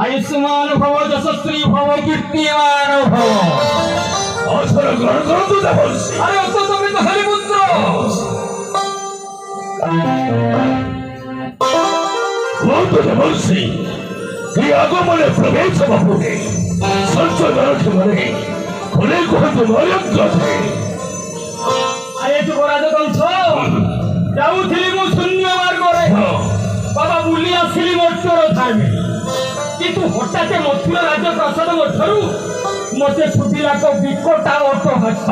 आयुष्मान भव यशस्वी भव कीर्तिमान भव अवसर ग्रहण करो तुझे बोलছি अरे तो তুমি তো হরিপুত্র तुझे बोलছি এই আগমনে প্রবেশ বাহুনে সঞ্চয় রাখে মানে কোনে কোনে মরক গছে আরে তো রাজ কংস যাউଥିଲି মু শূন্য মার্গরে বাবা বুলি আসিলি মোটর থাইমি কিন্তু হঠাৎ মথুরা রাজ্য প্রসাদ মঠরু মতে সুবিলা তো বিকটা অর্থ হাস্য